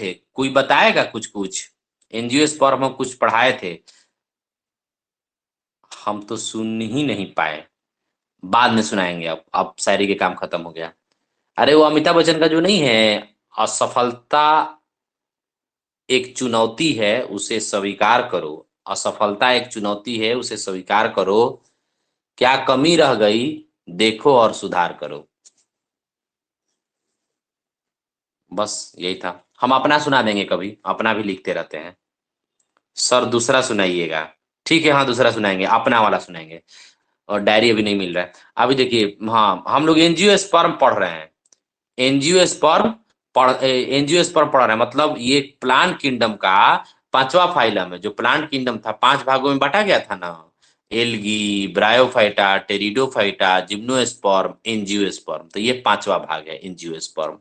थे, कोई बताएगा कुछ कुछ? एंजियोस्पर्म हम कुछ पढ़ाए थे, हम तो सुन ही नहीं पाए। बाद में सुनाएंगे, अब शायरी के काम खत्म हो गया। अरे वो अमिताभ बच्चन का जो नहीं है, असफलता एक चुनौती है उसे स्वीकार करो। असफलता एक चुनौती है उसे स्वीकार करो। क्या कमी रह गई, देखो और सुधार करो। बस यही था। हम अपना सुना देंगे, कभी अपना भी लिखते रहते हैं। सर दूसरा सुनाइएगा। ठीक है, हाँ दूसरा सुनाएंगे, अपना वाला सुनाएंगे। और डायरी अभी नहीं मिल रहा है। अभी देखिए, हाँ हम लोग एंजियोस्पर्म पढ़ रहे हैं। एंजियोस्पर्म एंजियोस्पर्म पढ़ रहे हैं, मतलब ये प्लांट किंगडम का पांचवा फाइलम है। जो प्लांट किंगडम था, पांच भागों में बांटा गया था ना। Algae, bryophyta, pteridophyta, gymnosperm, angiosperm, तो ये पांचवा भाग है एंजियोस्पर्म।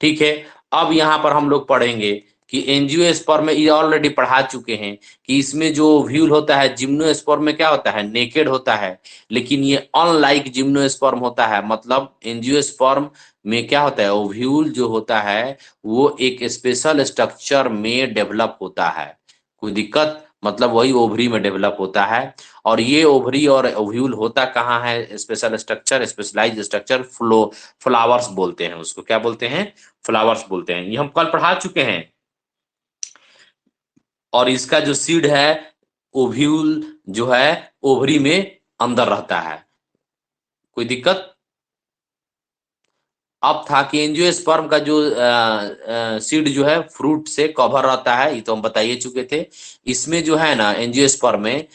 ठीक है। अब यहाँ पर हम लोग पढ़ेंगे कि एंजियोस्पर्म में, ये ऑलरेडी पढ़ा चुके हैं कि इसमें जो ओव्यूल होता है, जिम्नोस्पर्म में क्या होता है, नेकेड होता है। लेकिन ये अनलाइक जिम्नोस्पर्म होता है, मतलब एंजियोस्पर्म में क्या होता है, ओव्यूल जो होता है वो एक स्पेशल स्ट्रक्चर में डेवलप होता है। कोई दिक्कत, मतलब वही ओवरी में डेवलप होता है। और ये ओवरी और ओव्यूल होता कहाँ है, special structure, specialized structure, flowers बोलते हैं उसको। क्या बोलते हैं? फ्लावर्स बोलते हैं। ये हम कल पढ़ा चुके हैं। और इसका जो सीड है, ओव्यूल जो है ओवरी में अंदर रहता है। कोई दिक्कत? अब था कि एंजियोस्पर्म का जो सीड जो है फ्रूट से कवर रहता है, ये तो हम बताइए चुके थे। इसमें जो है ना एंजियोस्पर्म में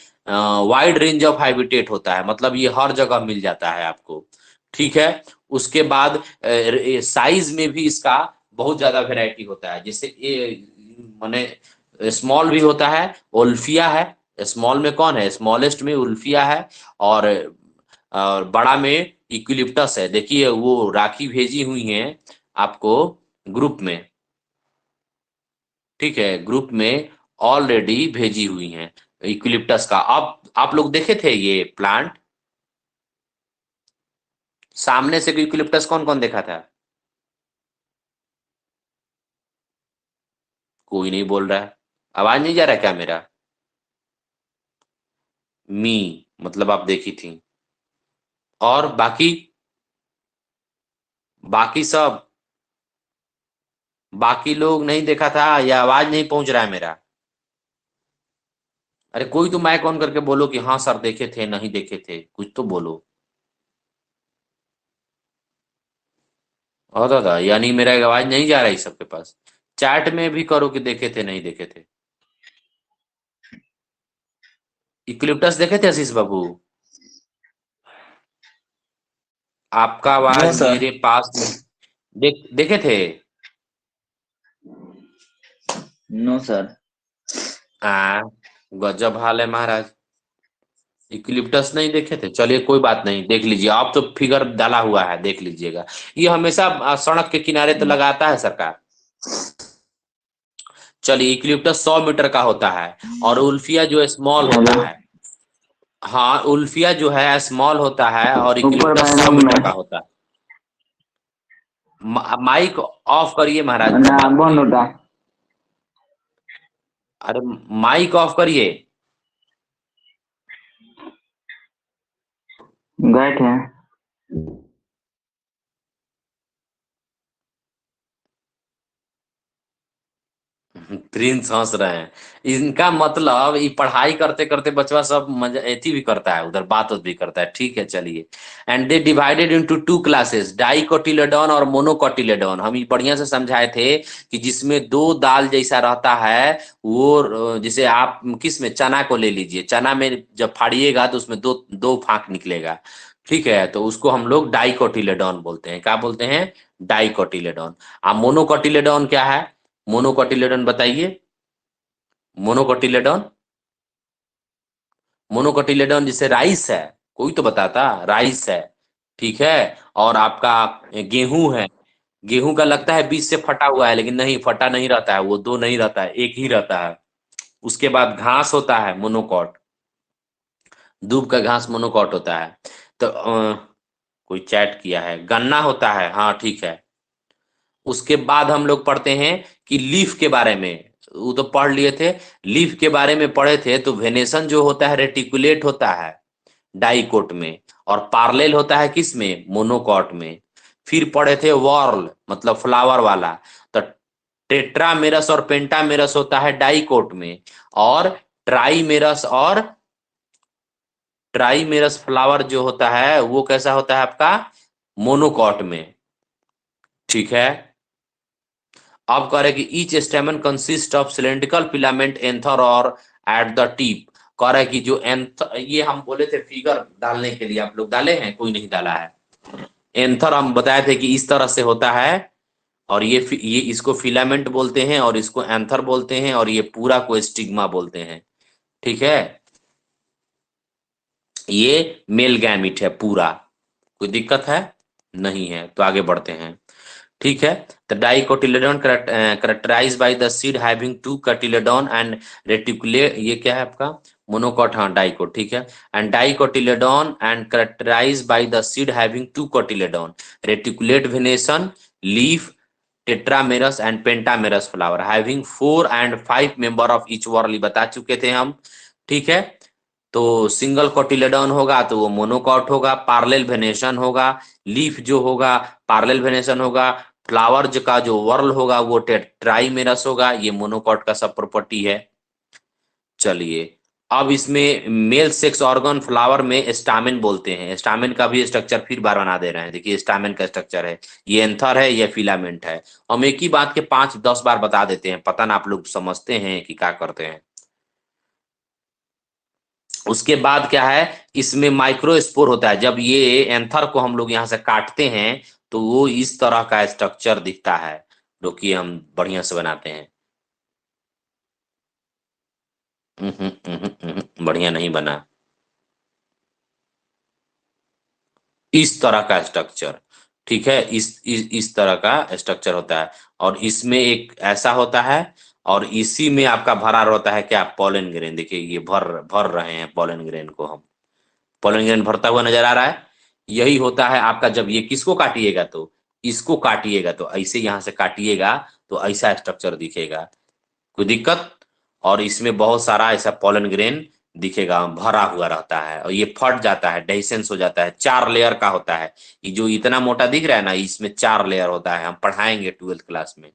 वाइड रेंज ऑफ हैबिटेट होता है, मतलब ये हर जगह मिल जाता है आपको। ठीक है। उसके बाद साइज में भी इसका बहुत ज्यादा वेराइटी होता है। जैसे माने स्मॉल भी होता है, उल्फिया है। स्मॉल में कौन है, स्मॉलेस्ट में उल्फिया है। और बड़ा में इक्विलिप्टस है। देखिए वो राखी भेजी हुई है आपको ग्रुप में। ठीक है, ग्रुप में ऑलरेडी भेजी हुई हैं इक्विलिप्टस का। अब आप लोग देखे थे ये प्लांट सामने से? इक्विलिप्टस कौन कौन देखा था? कोई नहीं बोल रहा है। आवाज नहीं जा रहा क्या मेरा? मी, मतलब आप देखी थी। और बाकी? बाकी सब, बाकी लोग नहीं देखा था या आवाज नहीं पहुंच रहा है मेरा? अरे कोई तो माइक ऑन करके बोलो कि हाँ सर देखे थे, नहीं देखे थे, कुछ तो बोलो। और दादा, यानी मेरा आवाज नहीं जा रहा है सबके पास? चैट में भी करो कि देखे थे, नहीं देखे थे। इक्लिप्टस देखे थे आशीष बाबू? आपका नो आवाज सर। मेरे पास में। देखे थे? No sir. आ गजब हाल है महाराज। इक्लिप्टस नहीं देखे थे? चलिए कोई बात नहीं, देख लीजिए। आप तो फिगर डाला हुआ है, देख लीजिएगा। ये हमेशा सड़क के किनारे तो लगाता है सरकार। चलिए, इक्लिप्टस 100 मीटर का होता है। और उल्फिया जो स्मॉल होता हेलो। है। हाँ, उल्फिया जो है स्मॉल होता है और ऊपर इक्लिप्टस सौ बैकग्राउंड मीटर का में होता है। माइक ऑफ करिए महाराज। ना बंद होता। अरे माइक ऑफ करिए। गए थे। प्रिंस हंस रहे हैं। इनका मतलब ये पढ़ाई करते करते बचवा सब मजा एथी भी करता है, उधर बात भी करता है। ठीक है चलिए। And they divided into two classes, dicotyledon और मोनोकोटिलेडॉन। हम ये बढ़िया से समझाए थे कि जिसमें दो दाल जैसा रहता है वो, जैसे आप किस में, चना को ले लीजिए। चना में जब फाड़िएगा तो उसमें दो दो फांक निकलेगा। ठीक है, तो उसको हम लोग डाइकोटिलेडॉन बोलते हैं। क्या बोलते हैं? डाइकोटिलेडॉन। अब मोनोकोटिलेडॉन क्या है? मोनोकोटिलेडॉन बताइए। मोनोकोटिलेडॉन, मोनोकोटिलेडॉन जैसे राइस है। कोई तो बताता, राइस है। ठीक है। और आपका गेहूं है। गेहूं का लगता है बीच से फटा हुआ है, लेकिन नहीं, फटा नहीं रहता है वो, दो नहीं रहता है, एक ही रहता है। उसके बाद घास होता है मोनोकॉट। दूब का घास मोनोकॉट होता है। तो कोई चैट किया है, गन्ना होता है, हाँ ठीक है। उसके बाद हम लोग पढ़ते हैं कि लीफ के बारे में, वो तो पढ़ लिए थे। लीफ के बारे में पढ़े थे तो वेनेसन जो होता है रेटिकुलेट होता है डाइकोट में, और पार्लेल होता है किस में, मोनोकॉट में। फिर पढ़े थे वॉर्ल मतलब फ्लावर वाला, तो टेट्रामेरस और पेंटामेरस होता है डाइकोट में, और ट्राइमेरस और ट्राइमेरस फ्लावर जो होता है वो कैसा होता है आपका, मोनोकॉट में। ठीक है। अब कह रहे कि each स्टेमन consist of cylindrical filament anther और एट द टिप। कह रहे कि जो एंथर, ये हम बोले थे फिगर डालने के लिए, आप लोग डाले हैं, कोई नहीं डाला है। एंथर हम बताए थे कि इस तरह से होता है, और ये इसको फिलामेंट बोलते हैं और इसको एंथर बोलते हैं, और ये पूरा को स्टिग्मा बोलते हैं। ठीक है। ये मेल गैमिट है पूरा, कोई दिक्कत है नहीं है। तो आगे बढ़ते हैं। ठीक है। The dicotyledon characterize by the seed having two cotyledon and reticulate, ये क्या है आपका, मोनोकॉट, हाँ डाइकोट। ठीक है। And dicotyledon and characterize by the seed having two cotyledon, reticulate venation, leaf, tetramerous and pentamerous flower having 4 and 5 member of each whorl, बता चुके थे हम। ठीक है। तो सिंगल कोटिलेडॉन होगा तो वो मोनोकॉट होगा, पार्लेल वेनेशन होगा, लीफ जो होगा पार्लेल वेनेशन होगा, फ्लावर का जो वर्ल होगा वो ट्राइमेरस होगा। ये मोनोकॉट का सब प्रॉपर्टी है। चलिए, अब इसमें मेल सेक्स ऑर्गन फ्लावर में स्टामेन बोलते हैं। स्टामेन का भी स्ट्रक्चर फिर बार बना दे रहे हैं। देखिए स्टामेन का स्ट्रक्चर है, ये एंथर है, ये फिलामेंट है। हम एक ही बात के 5-10 बार बता देते हैं, पता ना आप लोग समझते हैं कि क्या करते हैं। उसके बाद क्या है, इसमें माइक्रोस्पोर होता है। जब ये एंथर को हम लोग यहाँ से काटते हैं तो वो इस तरह का स्ट्रक्चर दिखता है, जो कि हम बढ़िया से बनाते हैं। बढ़िया नहीं बना। इस तरह का स्ट्रक्चर, ठीक है, इस तरह का स्ट्रक्चर होता है, और इसमें एक ऐसा होता है, और इसी में आपका भरा होता है क्या, पोलन ग्रेन। देखिए ये भर भर रहे हैं पोलन ग्रेन को हम, पोलन ग्रेन भरता हुआ नजर आ रहा है। यही होता है आपका, जब ये किसको काटिएगा तो इसको काटिएगा, तो ऐसे यहां से काटिएगा तो ऐसा स्ट्रक्चर दिखेगा, कोई दिक्कत। और इसमें बहुत सारा ऐसा पोलन ग्रेन दिखेगा, भरा हुआ रहता है, और ये फट जाता है, डेhiscence हो जाता है, 4 लेयर का होता है। ये जो इतना मोटा दिख रहा है ना, इसमें 4 लेयर होता है। हम पढ़ाएंगे 12th क्लास में।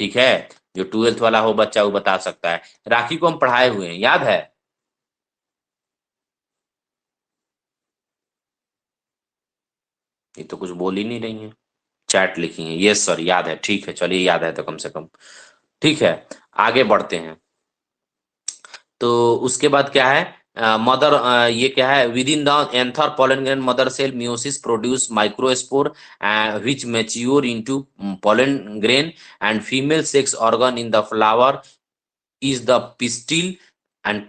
ठीक है। जो 12th वाला हो बच्चा वो बता सकता है। राखी को हम पढ़ाए हुए हैं, याद है। ये तो कुछ बोल ही नहीं रही है, चैट लिखी है। यस सर याद है, ठीक है, चलिए याद है तो कम से कम। ठीक है। आगे बढ़ते हैं। तो उसके बाद क्या है, मदर, ये क्या है, within the anther pollen grain mother cell meiosis produce microspore which mature into pollen grain and female sex organ in the flower is the pistil. And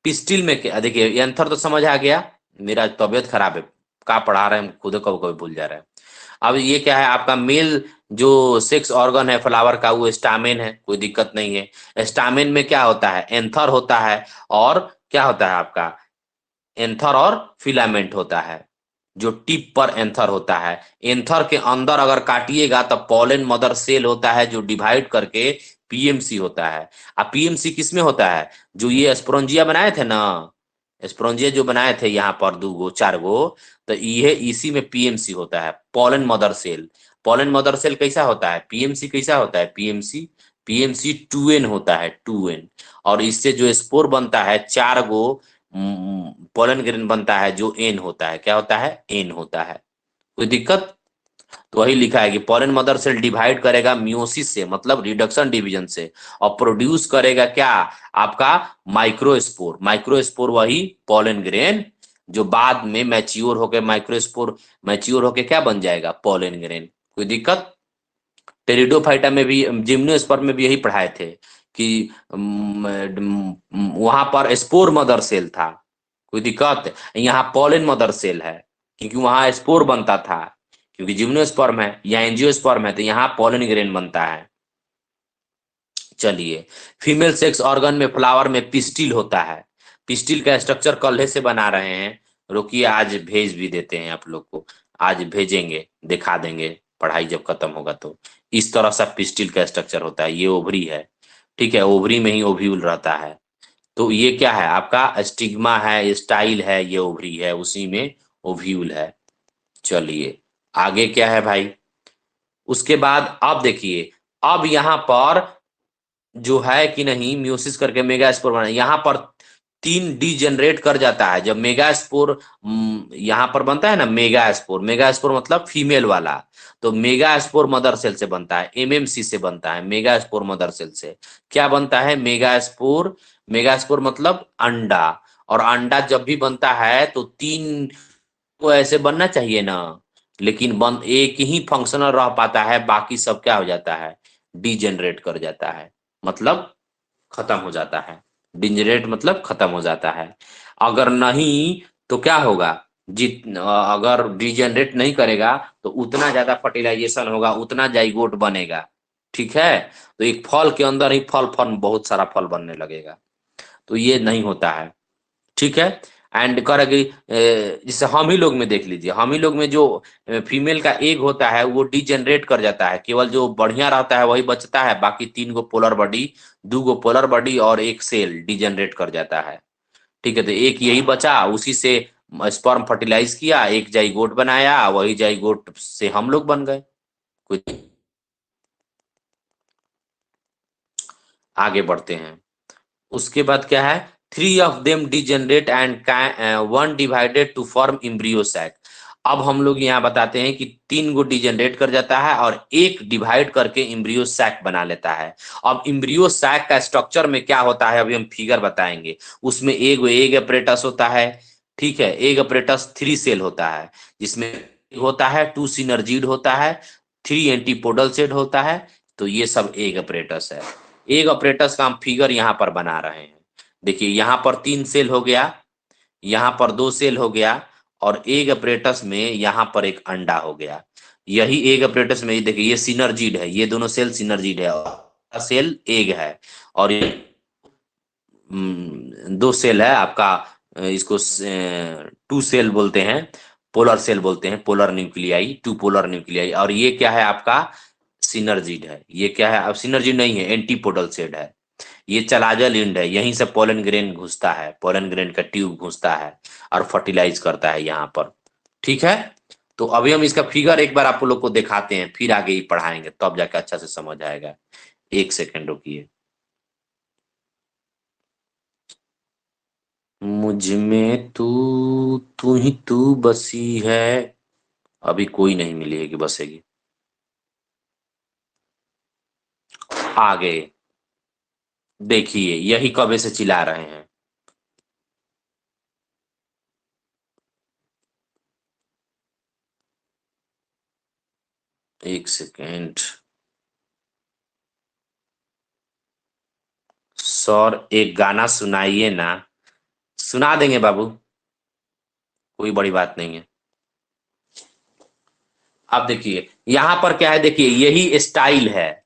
pistil में क्या, देखिए एंथर तो समझ आ गया, मेरा तबीयत खराब है, का पढ़ा रहे हैं खुद कभी कभी भूल जा रहा है। अब ये क्या है आपका, मेल जो सेक्स ऑर्गन है फ्लावर का वो स्टामेन है, कोई दिक्कत नहीं है। स्टामेन में क्या होता है, एंथर होता है, और क्या होता है आपका, एंथर और फिलामेंट होता है, जो टिप पर एंथर होता है। एंथर के अंदर अगर काटिएगा तो पोलन मदर सेल होता है, जो डिवाइड करके पीएमसी होता है। अब पीएमसी किस में होता है, जो ये स्पोरेंजिया बनाए थे ना, स्पोरेंजिया जो बनाए थे यहाँ पर 2 गो 4 गो, तो ये इसी में पीएमसी होता है, pollen mother cell. Pollen mother cell कैसा होता है, पीएमसी कैसा होता है, पीएमसी पीएमसी 2n होता है, 2n। और इससे जो स्पोर बनता है 4 गो पोलन ग्रेन बनता है, जो एन होता है, क्या होता है, एन होता है, कोई दिक्कत। तो वही लिखा है कि पोलन मदर सेल डिवाइड करेगा मियोसिस से, मतलब रिडक्शन डिवीजन से, और प्रोड्यूस करेगा क्या, आपका माइक्रोस्पोर। माइक्रोस्पोर वही पोलन ग्रेन, जो बाद में मैच्योर होकर माइक्रोस्पोर मैच्योर होकर क्या बन जाएगा, पोलन ग्रेन, कोई दिक्कत। टेरिडोफाइटा में भी, जिम्नोस्पर्म में भी यही पढ़ाए थे कि वहां पर स्पोर मदर सेल था, कोई दिक्कत। यहाँ पोलन मदर सेल है, क्योंकि वहां स्पोर बनता था, क्योंकि जिम्नोस्पर्म है, या एंजियोस्पर्म है, तो यहाँ पोलन ग्रेन बनता है। चलिए, फीमेल सेक्स ऑर्गन में फ्लावर में पिस्टिल होता है। पिस्टिल का स्ट्रक्चर कल्हे से बना रहे हैं, रुकिए आज भेज भी देते हैं आप लोग को, आज भेजेंगे, दिखा देंगे। पढ़ाई जब खत्म होगा तो। इस तरह सा पिस्टिल का स्ट्रक्चर होता है, ये ओवरी है। ठीक है, ओवरी में ही ओव्यूल रहता है। तो ये क्या है आपका स्टिग्मा है, स्टाइल है, ये ओवरी है, उसी में ओव्यूल है। चलिए आगे क्या है भाई। उसके बाद अब देखिए, अब यहां पर जो है कि नहीं म्यूसिस करके मेगा स्पोर बना, यहाँ पर तीन डी जनरेट कर जाता है जब मेगा स्पोर यहाँ पर बनता है ना। मेगा स्पोर, मेगा स्पोर मतलब फीमेल वाला। तो मेगा स्पोर मदर सेल से बनता है, एमएमसी से बनता है, मेगा स्पोर मदर सेल से क्या बनता है, मेगा स्पोर। मेगा स्पोर मतलब अंडा। और अंडा जब भी बनता है तो तीन को ऐसे बनना चाहिए ना, लेकिन बन एक ही फंक्शनल रह पाता है, बाकी सब क्या हो जाता है, डीजेनरेट कर जाता है, मतलब खत्म हो जाता है। डिजनरेट मतलब खत्म हो जाता है। अगर नहीं तो क्या होगा, अगर डिजेनरेट नहीं करेगा तो उतना ज्यादा फर्टिलाइजेशन होगा, उतना जाइगोट बनेगा। ठीक है, तो एक फल के अंदर ही फल फल बहुत सारा फल बनने लगेगा। तो ये नहीं होता है। ठीक है। एंड करेगी जैसे हम ही लोग में देख लीजिए, हम ही लोग में जो फीमेल का एग होता है वो डिजेनरेट कर जाता है, केवल जो बढ़िया रहता है वही बचता है, बाकी तीन गो पोलर बॉडी, दो गो पोलर बॉडी और एक सेल डिजेनरेट कर जाता है। ठीक है, तो एक यही बचा, उसी से स्पर्म फर्टिलाइज किया, एक जाइगोट बनाया, वही जाइगोट से हम लोग बन गए। कुछ आगे बढ़ते हैं। उसके बाद क्या है, three of them degenerate and one divided to form embryo sac. अब हम लोग यहाँ बताते हैं कि तीन गो डिजेनरेट कर जाता है और एक डिवाइड करके इम्ब्रियो सैक बना लेता है। अब इम्ब्रियो सैक का स्ट्रक्चर में क्या होता है अभी हम फिगर बताएंगे। उसमें एक एग अपरेटस होता है। ठीक है, एग अपरेटस थ्री सेल होता है, जिसमें होता है टू सिनर्जीड होता है, थ्री एंटीपोडल सेट होता है। तो ये सब एग अपरेटस है। एग ऑपरेटर्स का हम फिगर यहाँ पर बना रहे हैं। देखिए यहाँ पर तीन सेल हो गया, यहाँ पर दो सेल हो गया, और एग ऑपरेटस में यहाँ पर एक अंडा हो गया। यही एग ऑपरेटस में देखिए ये सिनर्जीड है, ये दोनों सेल सिनर्जीड है, और सेल एग है। और ये दो सेल है आपका, इसको टू सेल बोलते हैं, पोलर सेल बोलते हैं, polar nuclei, two polar nuclei. और ये क्या है आपका सिनर्जीड है। ये क्या है, अब सिनर्जीड नहीं है, एंटीपोडल सेड है। ये चलाजल इंड है, यहीं से पोलन ग्रेन घुसता है, पोलन ग्रेन का ट्यूब घुसता है और फर्टिलाइज करता है यहाँ पर। ठीक है, तो अभी हम इसका फिगर एक बार आप लोग को दिखाते हैं, फिर आगे ही पढ़ाएंगे, तब तो जाके अच्छा से समझ आएगा। एक सेकेंड रुकिए। मुझ में तू ही तू बसी है। अभी कोई नहीं मिली है कि बसेगी। आगे देखिए, यही कबे से चिल्ला रहे हैं। एक सेकेंड सर, एक गाना सुनाइए ना। सुना देंगे बाबू, कोई बड़ी बात नहीं है। अब देखिए यहां पर क्या है, देखिए यही स्टाइल है,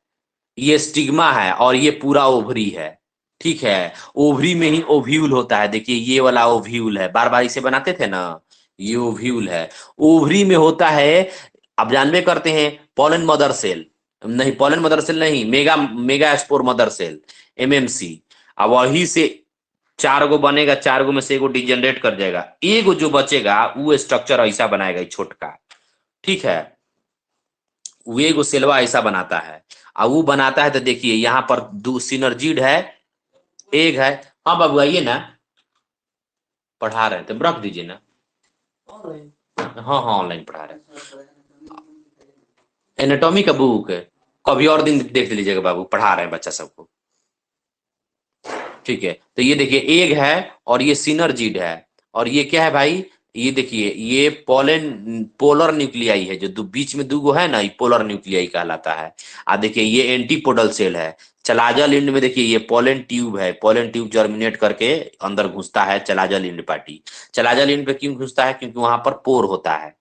ये स्टिग्मा है और ये पूरा ओवरी है। ठीक है, ओवरी में ही ओव्यूल होता है, देखिए ये वाला ओव्यूल है, बार बार इसे बनाते थे ना, ये ओव्यूल है। ओवरी में होता है, आप जानबे करते हैं, पॉलन मदर सेल, नहीं पॉलन मदर सेल नहीं, mega megaspore mother cell, MMC. अब वही से चार गो बनेगा, चार गो में से एगो डिजेनरेट कर जाएगा, एगो जो बचेगा वो स्ट्रक्चर ऐसा बनाएगा छोटका। ठीक है, वो एगो सेलवा ऐसा बनाता है। अब वो बनाता है तो देखिए यहाँ पर दो सिनर्जीड है, एक है। हाँ बाबू आइए ना, पढ़ा रहे थे, रख दीजिए ना। हाँ हाँ ऑनलाइन पढ़ा रहे हैं, एनाटॉमी का बुक है, कभी और दिन देख लीजिएगा बाबू, पढ़ा रहे हैं बच्चा सबको। ठीक है, तो ये देखिए एग है और ये सिनर्जीड है। और ये क्या है भाई, ये देखिए ये पोलर न्यूक्लियाई है, जो बीच में दूगो है ना, ये पोलर न्यूक्लियाई कहलाता है। आ देखिए ये एंटीपोडल सेल है। चलाजल इंड में देखिए ये पोलन ट्यूब है, पोलन ट्यूब जर्मिनेट करके अंदर घुसता है chalazal end party. Chalazal end पे क्यों घुसता है, क्योंकि वहां पर पोर होता है,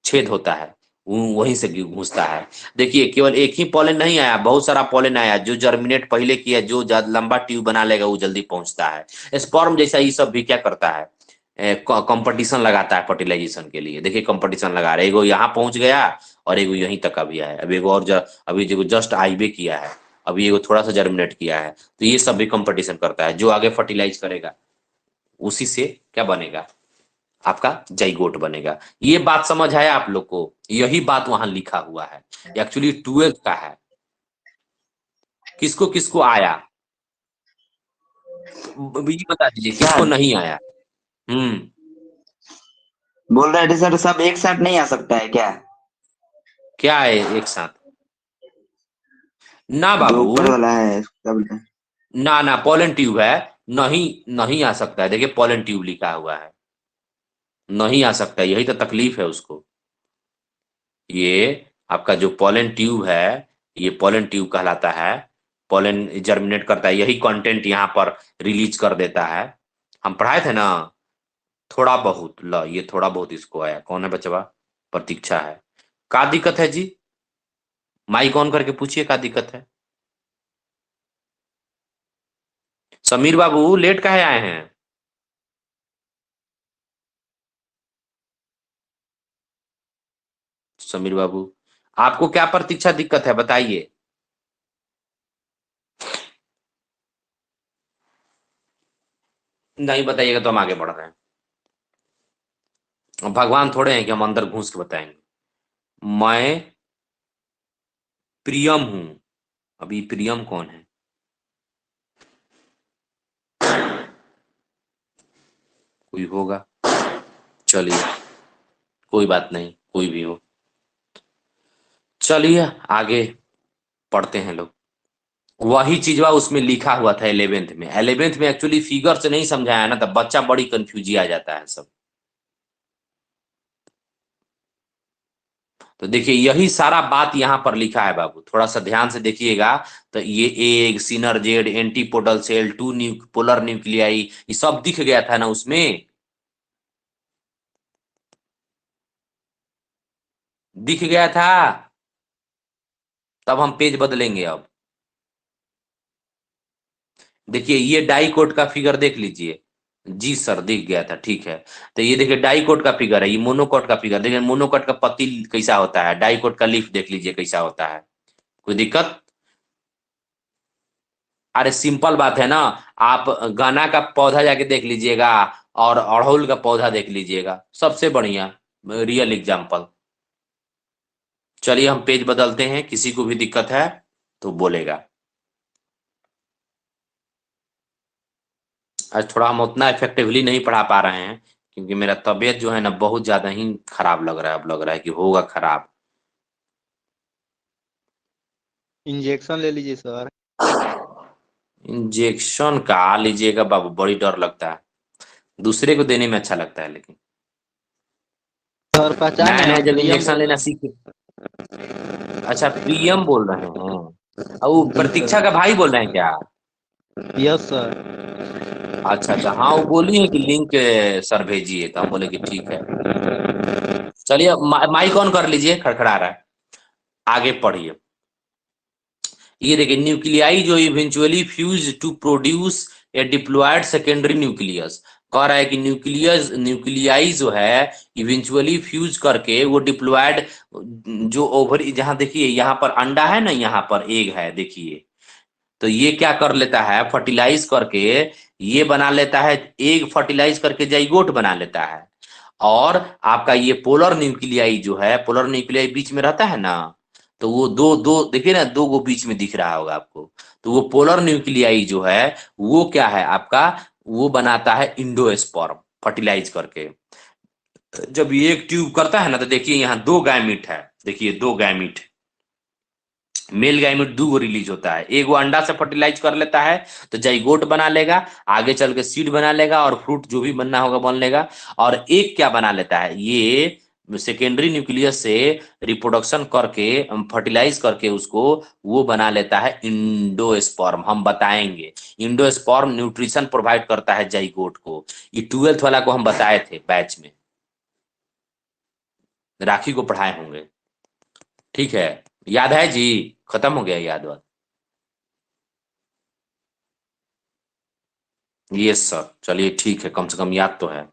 छेद होता है, वहीं से घुसता है। देखिए केवल एक ही पॉलन नहीं आया, बहुत सारा पॉलन आया, जो जर्मिनेट पहले किया, जो लंबा ट्यूब बना लेगा वो जल्दी पहुंचता है। स्पर्म जैसा ये सब भी क्या करता है, कंपटीशन लगाता है फर्टिलाइजेशन के लिए। देखिए कंपटीशन लगा रहा है, एगो यहाँ पहुंच गया और एगो यहीं तक अभी आया, अब एगो और अभी जो जस्ट आईबे किया है, अभी एगो थोड़ा सा जर्मिनेट किया है। तो ये सब भी कंपटीशन करता है, जो आगे फर्टिलाइज करेगा उसी से क्या बनेगा, आपका जाइगोट बनेगा। ये बात समझ आया आप लोग को? यही बात वहां लिखा हुआ है, एक्चुअली 12th का है। किसको किसको आया ये बता दीजिए, किसको सर नहीं आया? हम्म। बोल रहे थे सर, सब एक साथ नहीं आ सकता है क्या? क्या है एक साथ? ना जो बाबू, ऊपर वाला है क्या बोलते हैं? ना ना, पोलन ट्यूब है, नहीं नहीं आ सकता है। देखिए पोलन ट्यूब लिखा हुआ है, नहीं आ सकता है, यही तो तकलीफ है उसको। ये आपका जो पोलन ट्यूब है, ये पोलन ट्यूब कहलाता है। पोलन जर्मिनेट करता है, यही कंटेंट यहाँ पर रिलीज कर देता है। हम पढ़ाए थे ना थोड़ा बहुत, ल ये थोड़ा बहुत इसको आया। कौन है बचवा? प्रतीक्षा है। का दिक्कत है जी? माइक ऑन करके पूछिए का दिक्कत है। समीर बाबू लेट काहे आए हैं? समीर बाबू, आपको क्या प्रतीक्षा दिक्कत है बताइए। नहीं बताइएगा तो हम आगे बढ़ रहे हैं। अब भगवान थोड़े हैं कि हम अंदर घुस के बताएंगे। मैं प्रियम हूं। अभी प्रियम कौन है? कोई होगा, चलिए कोई बात नहीं, कोई भी हो। चलिए आगे पढ़ते हैं लोग। वही चीजवा उसमें लिखा हुआ था 11th में। 11th में एक्चुअली फिगर से नहीं समझाया ना, तब बच्चा बड़ी कंफ्यूजी आ जाता है सब। तो देखिए यही सारा बात यहाँ पर लिखा है बाबू, थोड़ा सा ध्यान से देखिएगा। तो ये egg, synergid, antipodal cell, two polar nuclei, ये सब दिख गया था ना उसमें, दिख गया था। तब हम पेज बदलेंगे अब। देखिए ये डाइकोट का फिगर देख लीजिए। जी सर दिख गया था, ठीक है। तो ये देखिए डाइकोट का फिगर है, ये मोनोकोट का फिगर। देखिए मोनोकोट का पत्ती कैसा होता है, डाइकोट का लीफ देख लीजिए कैसा होता है। कोई दिक्कत? अरे सिंपल बात है ना। आप गाना का पौधा जाके देख लीजिएगा और अड़हुल का पौधा देख लीजिएगा, सबसे बढ़िया रियल एग्जाम्पल। चलिए हम पेज बदलते हैं, किसी को भी दिक्कत है तो बोलेगा। आज थोड़ा हम उतना इफेक्टिवली नहीं पढ़ा पा रहे हैं, क्योंकि मेरा तबीयत जो है ना बहुत ज्यादा ही खराब लग रहा है, अब लग रहा है कि होगा खराब। इंजेक्शन ले लीजिए सर। इंजेक्शन का लीजिएगा बाबू, बड़ी डर लगता है। दूसरे को देने में अच्छा लगता है, लेकिन सर पहचाने नया नया हम जब प्रियम इंजेक्शन बोल लेना रहे हैं। सीखे। अच्छा प्रियम बोल रहे हैं, और वो जी प्रतीक्षा का सर। भाई बोल रहे हैं क्या? Yes sir. अच्छा अच्छा, हाँ वो बोली है कि लिंक सर भेजिए, तो हम बोले कि ठीक है। चलिए माइक ऑन कर लीजिए, खड़खड़ा रहा है। आगे पढ़िए। ये देखिए न्यूक्लियाई जो eventually fuse to produce a diploid secondary nucleus. कह रहा है कि न्यूक्लियस न्यूक्लियाई जो है इवेंचुअली फ्यूज करके वो डिप्लॉयड, जो ओवर, जहां देखिए यहाँ पर अंडा है ना, यहाँ पर एग है देखिए। तो ये क्या कर लेता है, फर्टिलाइज करके ये बना लेता है, एग फर्टिलाइज करके जाइगोट बना लेता है। और आपका ये पोलर न्यूक्लियाई जो है, पोलर न्यूक्लियाई बीच में रहता है ना, तो वो दो दो देखिए ना, दो गो बीच में दिख रहा होगा आपको। तो वो पोलर न्यूक्लियाई जो है वो क्या है आपका, वो बनाता है इंडोस्पर्म फर्टिलाइज करके। जब ये एक ट्यूब करता है ना, तो देखिए यहाँ दो गैमीट है, देखिए दो गैमीट, मेल गाइमेट दो गो रिलीज होता है। एक वो अंडा से फर्टिलाइज कर लेता है तो जाइगोट बना लेगा, आगे चल के सीड बना लेगा और फ्रूट जो भी बनना होगा बन लेगा। और एक क्या बना लेता है, ये सेकेंडरी न्यूक्लियस से रिप्रोडक्शन करके, फर्टिलाइज करके उसको वो बना लेता है इंडोस्पर्म। हम बताएंगे इंडोस्पर्म न्यूट्रिशन प्रोवाइड करता है जाइगोट को। ये 12th वाला को हम बताए थे बैच में, राखी को पढ़ाए होंगे, ठीक है? याद है जी? खत्म हो गया याद वाद? यस सर, चलिए ठीक है, कम से कम याद तो है।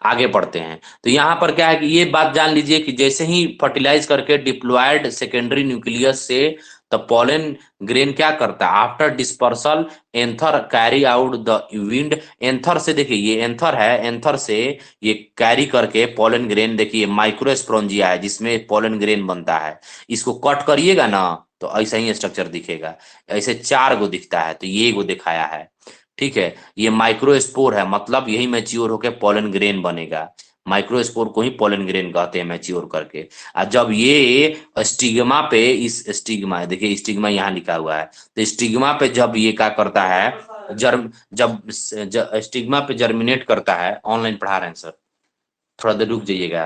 आगे बढ़ते हैं। तो यहाँ पर क्या है कि ये बात जान लीजिए कि जैसे ही फर्टिलाइज करके डिप्लॉयड सेकेंडरी न्यूक्लियस से द पोलन ग्रेन क्या करता है, after dispersal anther carry out the wind. Anther से देखिए, ये एंथर है, एंथर से ये कैरी करके पोलन ग्रेन, देखिए माइक्रोस्पोरेंजिया है जिसमें पोलन ग्रेन बनता है। इसको कट करिएगा ना तो ऐसा ही स्ट्रक्चर दिखेगा, ऐसे 4 गो दिखता है, तो ये गो दिखाया है। ठीक है, ये माइक्रोस्पोर है, मतलब यही मैच्योर होकर पोलन ग्रेन बनेगा। माइक्रोस्पोर को ही पोलन ग्रेन कहते हैं मैच्योर करके। और जब ये स्टिग्मा पे, इस स्टिग्मा, देखिए स्टिग्मा यहाँ लिखा हुआ है, तो स्टिग्मा पे जब ये क्या करता है, जब स्टिग्मा पे जर्मिनेट करता है। ऑनलाइन पढ़ा रहे हैं सर, थोड़ा देर रुक जाइएगा।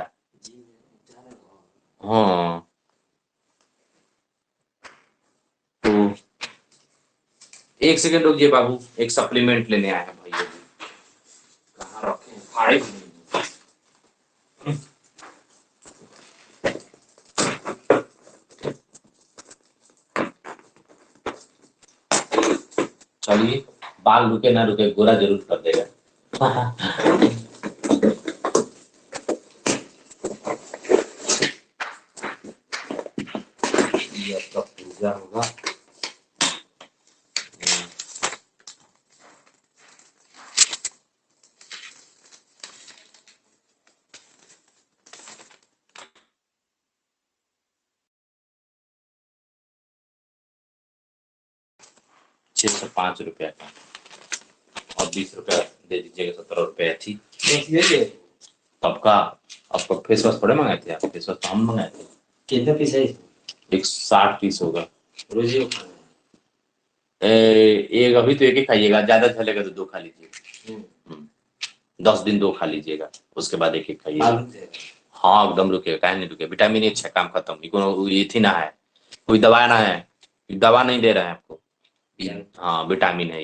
हाँ, तो 1 सेकंड रुकिए बाबू, एक सप्लीमेंट लेने आए हैं भाई। कहाँ रखे हैं? फाड़े भी नहीं। चलिए, बाल रुके ना रुके, गोरा जरूर कर देगा। ये आपका पूजा होगा। 605 रुपया का, और 20 रुपया दे दीजिएगा, 17 रुपया थी सबका। आपका फेस वॉश थोड़े मंगाए थे आप? फेस वॉश तो हम मंगाए थे। कितने पीस है? 160 पीस होगा। रोज ही खाना एक अभी तो एक ही खाइएगा, ज्यादा चलेगा तो 2 खा लीजिएगा। है। 10 दिन 2 खा लीजिएगा, उसके बाद एक खाइएगा। मालूम थे। हाँ एकदम रुकेगा, काहे नहीं रुकेगा, विटामिन ए अच्छा, काम खत्म। ये थी ना है, कोई दवा ना है, दवा नहीं दे रहे हैं आपको। हाँ विटामिन है।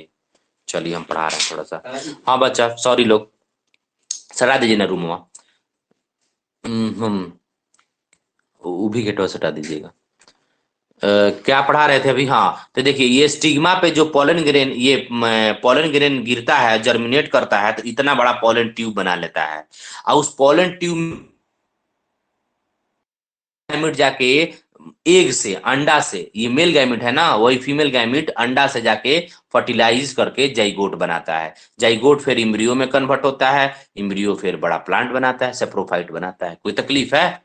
चलिए हम पढ़ा रहे हैं थोड़ा सा। हाँ बच्चा, सॉरी लोग, सटा दीजिए ना रूम वहाँ। वो भी गेटवा सटा दीजिएगा। क्या पढ़ा रहे थे अभी? हाँ, तो देखिए ये स्टिग्मा पे जो पोलन ग्रेन, ये पोलन ग्रेन गिरता है, जर्मिनेट करता है, तो इतना बड़ा पोलन ट्यूब बना लेता है। और उस पोलन ट्यूब गैमिट जाके एग से, अंडा से, ये मेल गैमिट है ना, वही फीमेल गैमिट अंडा से जाके फर्टिलाइज करके जाइगोट बनाता है। जाइगोट फिर इम्ब्रियो में कन्वर्ट होता है, इम्ब्रियो फिर बड़ा प्लांट बनाता है, सेप्रोफाइट बनाता है। कोई तकलीफ है?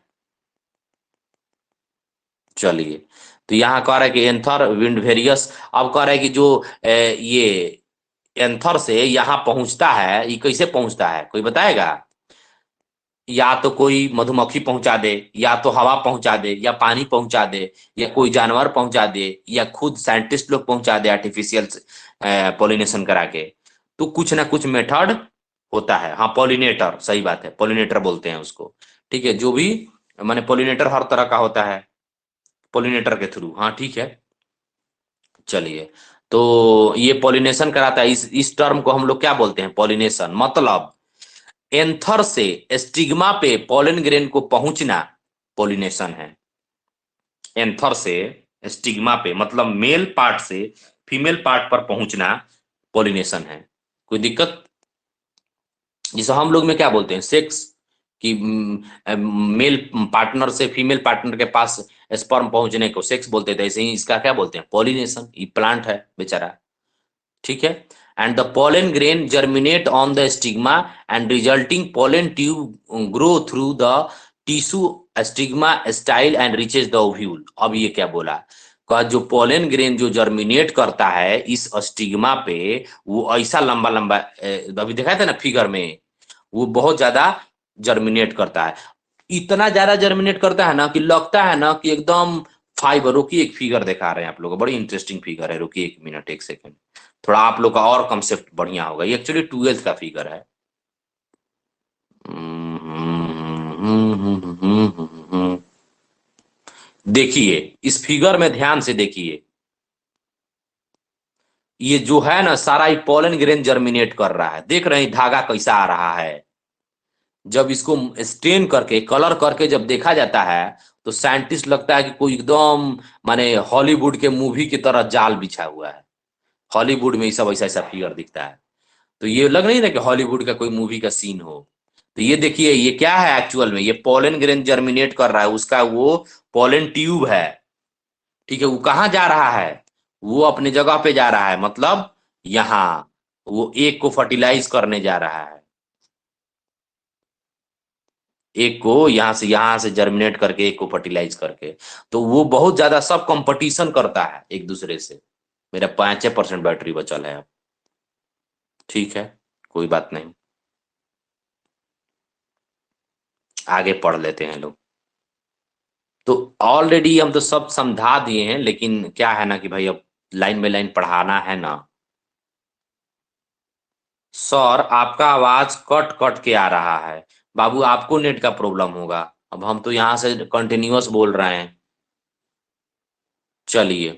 चलिए, तो यहाँ कह रहा है कि एंथर विंड वेरियस। अब कह रहा है कि जो ये एंथर से यहाँ पहुंचता है, ये कैसे पहुंचता है कोई बताएगा? या तो कोई मधुमक्खी पहुंचा दे, या तो हवा पहुंचा दे, या पानी पहुंचा दे, या कोई जानवर पहुंचा दे, या खुद साइंटिस्ट लोग पहुंचा दे आर्टिफिशियल पॉलिनेशन करा के। तो कुछ ना कुछ मेथड होता है। हाँ पॉलिनेटर, सही बात है, पॉलिनेटर बोलते हैं उसको। ठीक है, जो भी माने पॉलिनेटर हर तरह का होता है, पॉलिनेटर के थ्रू। हाँ ठीक है, चलिए। तो ये पॉलिनेशन कराता है, इस टर्म को हम लोग क्या बोलते हैं? पॉलिनेशन। मतलब एंथर से स्टिग्मा पे पोलन ग्रेन को पहुंचना पॉलिनेशन है। एंथर से स्टिग्मा पे, मतलब मेल पार्ट से फीमेल पार्ट पर पहुंचना पॉलिनेशन है। कोई दिक्कत? जिसे हम लोग में क्या बोलते हैं, सेक्स, कि मेल पार्टनर से फीमेल पार्टनर के पास स्पर्म पहुंचने को सेक्स बोलते थे, ऐसे ही इसका क्या बोलते हैं? पॉलिनेशन। ये प्लांट है बेचारा। ठीक है, and the pollen grain germinate on the stigma and resulting pollen tube grow through the tissue stigma style and reaches the ovule। अब ये क्या बोला? का जो पोलन ग्रेन जो जर्मिनेट करता है इस स्टिग्मा पे, वो ऐसा लंबा लंबा, अभी दिखाया था ना फिगर में, वो बहुत ज्यादा जर्मिनेट करता है। इतना ज्यादा जर्मिनेट करता है ना कि लगता है ना कि एकदम फाइबर। रुकिए, एक फिगर दिखा रहे हैं आप लोगों को, बड़ी इंटरेस्टिंग फिगर है। रुकिए 1 मिनट 1 सेकंड, थोड़ा आप लोग का और कंसेप्ट बढ़िया होगा। ये एक्चुअली 12th का फिगर है। देखिए इस फिगर में ध्यान से देखिए, ये जो है ना सारा ही पोलन ग्रेन जर्मिनेट कर रहा है। देख रहे हैं धागा कैसा आ रहा है? जब इसको स्टेन करके, कलर करके जब देखा जाता है तो साइंटिस्ट लगता है कि कोई एकदम माने हॉलीवुड के मूवी की तरह जाल बिछा हुआ है। हॉलीवुड में ये सब ऐसा ऐसा फिगर दिखता है। तो ये लग नहीं रहा कि हॉलीवुड का कोई मूवी का सीन हो। तो ये देखिए ये क्या है एक्चुअल में, ये पोलन ग्रेन जर्मिनेट कर रहा है, उसका वो पोलन ट्यूब है। ठीक है, वो कहाँ जा रहा है, वो अपने जगह पे जा रहा है, मतलब यहाँ वो एक को फर्टिलाइज करने जा रहा है, एक को यहां से जर्मिनेट करके एक को फर्टिलाइज करके। तो वो बहुत ज्यादा सब कंपटीशन करता है एक दूसरे से। मेरा 5% बैटरी बचल है अब। ठीक है, कोई बात नहीं, आगे पढ़ लेते हैं लोग। तो ऑलरेडी हम तो सब समझा दिए हैं, लेकिन क्या है ना कि भाई अब लाइन बाय लाइन पढ़ाना है ना। सर आपका आवाज कट कट के आ रहा है। बाबू आपको नेट का प्रॉब्लम होगा, अब हम तो यहाँ से कंटिन्यूअस बोल रहे हैं। चलिए,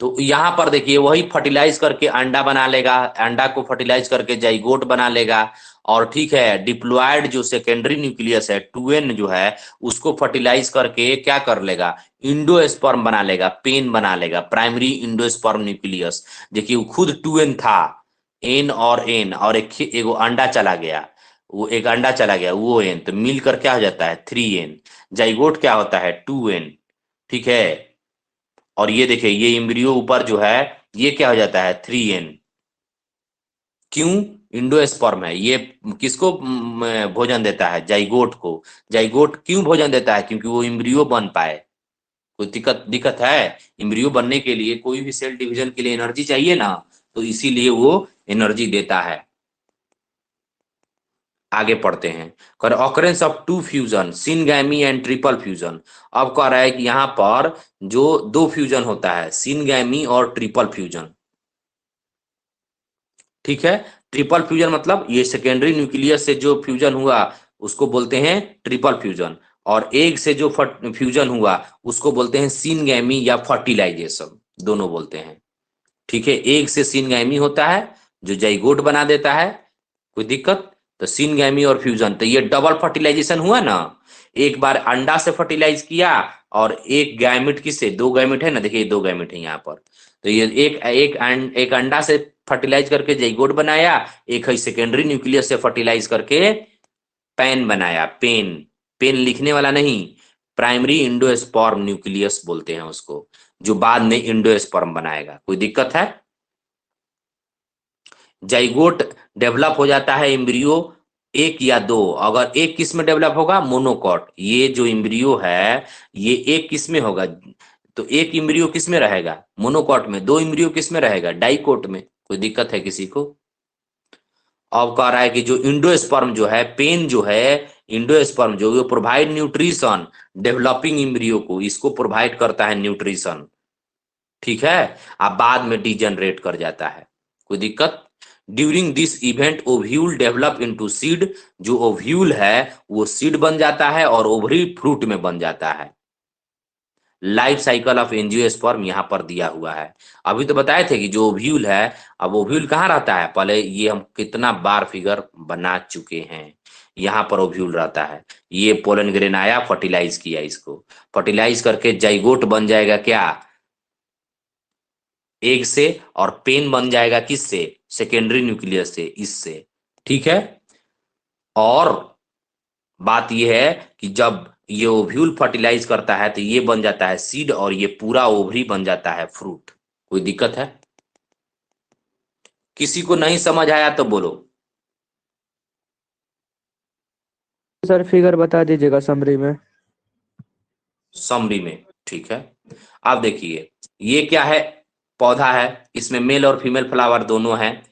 तो यहाँ पर देखिए वही फर्टिलाइज करके अंडा बना लेगा, अंडा को फर्टिलाइज करके जाइगोट बना लेगा। और ठीक है, डिप्लॉयड जो सेकेंडरी न्यूक्लियस है 2n जो है, उसको फर्टिलाइज करके क्या कर लेगा, इंडोस्पर्म बना लेगा, पेन बना लेगा, प्राइमरी इंडोस्पर्म न्यूक्लियस। देखिए वो खुद 2n था, एन और एन, और एगो अंडा चला गया, वो एक अंडा चला गया वो एन, तो मिलकर क्या हो जाता है 3n। जाइगोट क्या होता है 2n। ठीक है, और ये देखिए ये इम्ब्रियो ऊपर जो है ये क्या हो जाता है 3n। क्यों, इंडोस्पर्म है ये, किसको भोजन देता है, जाइगोट को। जाइगोट क्यों भोजन देता है, क्योंकि वो इम्ब्रियो बन पाए। कोई दिक्कत दिक्कत है, इम्ब्रियो बनने के लिए कोई भी सेल डिवीजन के लिए एनर्जी चाहिए ना, तो इसीलिए वो एनर्जी देता है। आगे पढ़ते हैं, कर occurrence of two fusion syngamy and triple fusion. अब कह रहा है कि यहां पर जो दो फ्यूजन होता है, सिनगैमी और ट्रिपल फ्यूजन। ठीक है, ट्रिपल फ्यूजन मतलब ये सेकेंडरी न्यूक्लियस से जो फ्यूजन हुआ उसको बोलते हैं ट्रिपल फ्यूजन, और एग से जो फ्यूजन हुआ उसको बोलते हैं सिनगैमी या फर्टिलाइजेशन, दोनों बोलते हैं। ठीक है, एग से सिनगैमी होता है जो जाइगोट बना देता है, कोई दिक्कत। तो सिनगैमी और फ्यूजन, तो ये डबल फर्टिलाइजेशन हुआ ना, एक बार अंडा से फर्टिलाइज किया और एक गैमेट किससे, दो गैमेट है ना, देखिए दो गैमेट है यहाँ पर। तो ये एक अंडा से फर्टिलाइज करके जाइगोट बनाया, एक है सेकेंडरी न्यूक्लियस से फर्टिलाइज करके पेन बनाया, पेन, पेन लिखने वाला नहीं, प्राइमरी इंडोस्पर्म न्यूक्लियस बोलते हैं उसको, जो बाद में इंडोस्पर्म बनाएगा। कोई दिक्कत है, जाइगोट डेवलप हो जाता है एम्ब्रियो एक या दो, अगर एक किस में डेवलप होगा मोनोकॉट, ये जो एम्ब्रियो है ये एक किस में होगा, तो एक एम्ब्रियो किस में रहेगा मोनोकॉट में, दो एम्ब्रियो किस में रहेगा डाइकोट में। कोई दिक्कत है किसी को। अब कह रहा है कि जो इंडोस्पर्म जो है, पेन जो है, इंडोस्पर्म जो प्रोवाइड न्यूट्रिशन डेवलपिंग एम्ब्रियो को, इसको प्रोवाइड करता है न्यूट्रिशन। ठीक है, अब बाद में डिजनरेट कर जाता है। कोई दिक्कत। During this event ovule develop into seed, जो ओव्यूल है वो सीड बन जाता है और ओवरी फ्रूट में बन जाता है। लाइफ साइकिल ऑफ एंजियोस्पर्म यहाँ पर दिया हुआ है। अभी तो बताए थे कि जो ओव्यूल है, अब ओव्यूल कहाँ रहता है, पहले ये हम कितना बार फिगर बना चुके हैं। यहाँ पर ओव्यूल रहता है, ये पोलन ग्रेन आया फर्टिलाइज किया, इसको फर्टिलाइज करके जाइगोट बन जाएगा क्या, एग से, और पेन बन जाएगा किससे, सेकेंडरी न्यूक्लियस से, इससे। ठीक है, और बात यह है कि जब ये ओव्यूल फर्टिलाइज करता है तो ये बन जाता है सीड, और ये पूरा ओवरी बन जाता है फ्रूट। कोई दिक्कत है, किसी को नहीं समझ आया तो बोलो। सर फिगर बता दीजिएगा समरी में। समरी में, ठीक है। अब देखिए ये क्या है, पौधा है, इसमें मेल और फीमेल फ्लावर दोनों हैं।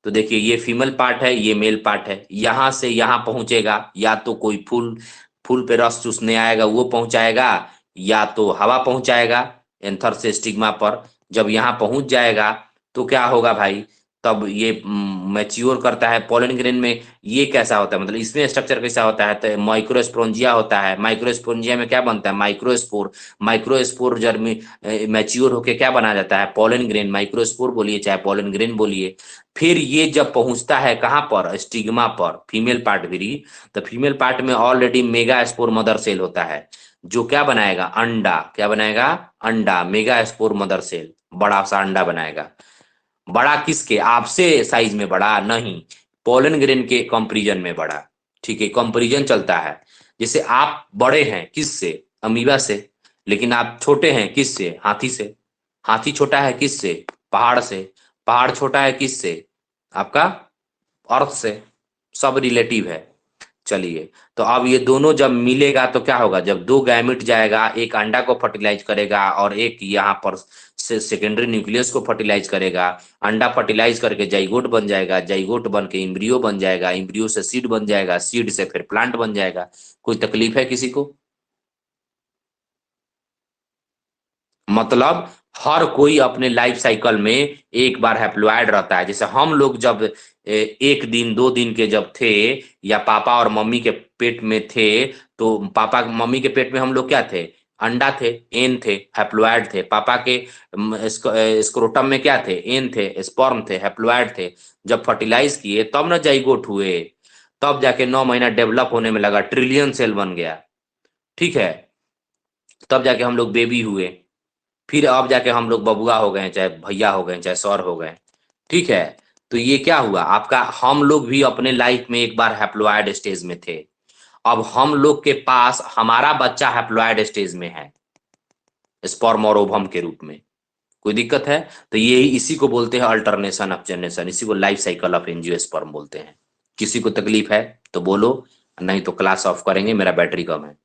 तो देखिए ये फीमेल पार्ट है, ये मेल पार्ट है, यहां से यहां पहुंचेगा, या तो कोई फूल, फूल पे रस चूसने आएगा वो पहुंचाएगा, या तो हवा पहुंचाएगा एंथर से स्टिग्मा पर। जब यहां पहुंच जाएगा तो क्या होगा भाई, तब ये मैच्योर करता है। पोलन ग्रेन में ये कैसा होता है, मतलब इसमें स्ट्रक्चर कैसा होता है, तो माइक्रोस्पोरेंजिया होता है। माइक्रोस्पोरेंजिया में क्या बनता है, माइक्रोस्पोर। माइक्रोस्पोर जर्मी मैच्योर होके क्या बना जाता है, पोलन ग्रेन। माइक्रोस्पोर बोलिए चाहे पोलन ग्रेन बोलिए। फिर ये जब पहुंचता है कहाँ पर, स्टिग्मा पर, फीमेल पार्ट भी, तो फीमेल पार्ट में already megaspore mother cell होता है, जो क्या बनाएगा, अंडा। क्या बनाएगा, अंडा। मेगा स्पोर मदर सेल बड़ा सा अंडा बनाएगा। बड़ा किसके, आपसे साइज में बड़ा नहीं, पोलन ग्रेन के कंपैरिजन में बड़ा। ठीक है, कंपैरिजन चलता है। जैसे आप बड़े हैं किससे? अमीबा से। लेकिन आप छोटे हैं किससे? हाथी से। हाथी छोटा है किससे? पहाड़ से। पहाड़ छोटा है किससे? आपका अर्थ से। सब रिलेटिव है। चलिए, तो अब ये दोनों जब मिलेगा तो क्या होगा? जब दो गैमेट जाएगा, एक अंडा को फर्टिलाइज करेगा और एक यहाँ पर सेकेंडरी न्यूक्लियस को फर्टिलाइज करेगा। अंडा फर्टिलाइज करके जाइगोट बन जाएगा, जाइगोट बन के इम्ब्रियो बन जाएगा, इम्ब्रियो से सीड बन जाएगा, सीड से फिर प्लांट बन जाएगा। कोई तकलीफ है किसी को? मतलब हर कोई अपने लाइफ साइकिल में एक बार हैप्लॉइड रहता है। जैसे हम लोग जब एक दिन 2 दिन के जब थे, या पापा और मम्मी के पेट में थे, तो पापा मम्मी के पेट में हम लोग क्या थे? अंडा थे, एन थे, हैप्लॉइड थे। पापा के स्क्रोटम में क्या थे? एन थे, स्पर्म थे, हैप्लॉइड थे। जब फर्टिलाइज किए तब ना जाइगोट हुए, तब जाके 9 महीना डेवलप होने में लगा, ट्रिलियन सेल बन गया। ठीक है, तब जाके हम लोग बेबी हुए, फिर अब जाके हम लोग बबुआ हो गए, चाहे भैया हो गए, चाहे सर हो गए। ठीक है, तो ये क्या हुआ आपका? हम लोग भी अपने लाइफ में एक बार हैप्लॉइड स्टेज में थे। अब हम लोग के पास हमारा बच्चा हैप्लॉइड स्टेज में है, स्पर्म और ओवम के रूप में। कोई दिक्कत है? तो यही इसी को बोलते हैं अल्टरनेशन ऑफ जनरेशन, इसी को लाइफ साइकिल ऑफ एंजियोस्पर्म बोलते हैं। किसी को तकलीफ है तो बोलो, नहीं तो क्लास ऑफ करेंगे, मेरा बैटरी कम है।